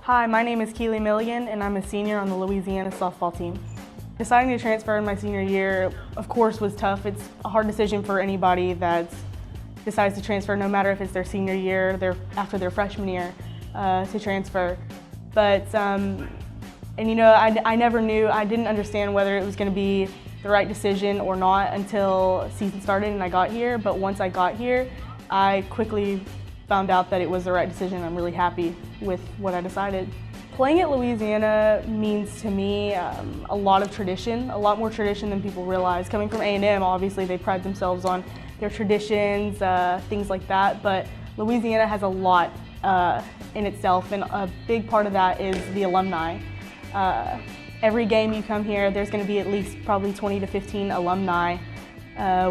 Hi, my name is Keeli Milligan, and I'm a senior on the Louisiana softball team. Deciding to transfer in my senior year, of course, was tough. It's a hard decision for anybody that decides to transfer, no matter if it's their senior year, after their freshman year, to transfer. But, and you know, I never knew, I didn't understand whether it was going to be the right decision or not until season started and I got here. But once I got here, I quickly found out that it was the right decision. I'm really happy with what I decided. Playing at Louisiana means to me a lot of tradition, a lot more tradition than people realize. Coming from A&M, obviously they pride themselves on their traditions, things like that, but Louisiana has a lot in itself, and a big part of that is the alumni. Every game you come here, there's going to be at least probably 20 to 15 alumni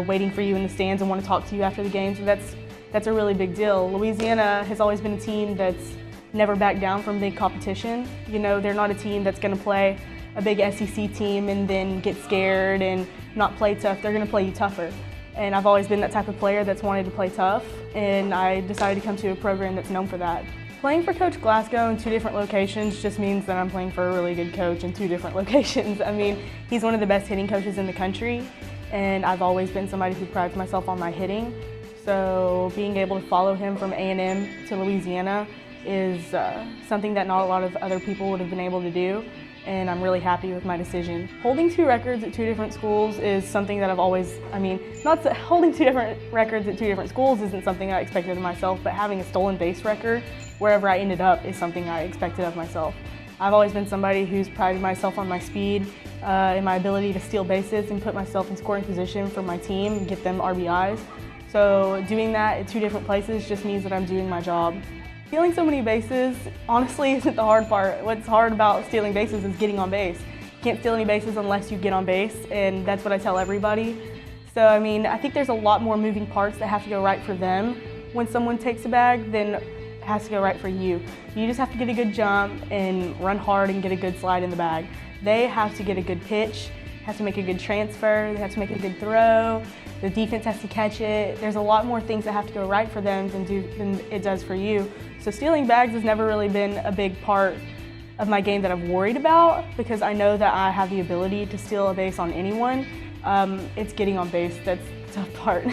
waiting for you in the stands and want to talk to you after the game, so that's a really big deal. Louisiana has always been a team that's never backed down from big competition. You know, they're not a team that's going to play a big SEC team and then get scared and not play tough. They're going to play you tougher. And I've always been that type of player that's wanted to play tough, and I decided to come to a program that's known for that. Playing for Coach Glasgow in 2 different locations just means that I'm playing for a really good coach in 2 different locations. I mean, he's one of the best hitting coaches in the country, and I've always been somebody who prides myself on my hitting. So being able to follow him from A&M to Louisiana is something that not a lot of other people would have been able to do, and I'm really happy with my decision. Holding 2 records at 2 different schools is something that I've always, holding 2 different records at 2 different schools isn't something I expected of myself, but having a stolen base record wherever I ended up is something I expected of myself. I've always been somebody who's prided myself on my speed and my ability to steal bases and put myself in scoring position for my team and get them RBIs. So doing that at 2 different places just means that I'm doing my job. Stealing so many bases, honestly, isn't the hard part. What's hard about stealing bases is getting on base. You can't steal any bases unless you get on base, and that's what I tell everybody. So, I mean, I think there's a lot more moving parts that have to go right for them when someone takes a bag than it has to go right for you. You just have to get a good jump and run hard and get a good slide in the bag. They have to get a good pitch, have to make a good transfer, they have to make a good throw, the defense has to catch it. There's a lot more things that have to go right for them than it does for you. So stealing bags has never really been a big part of my game that I've worried about, because I know that I have the ability to steal a base on anyone. It's getting on base that's the tough part.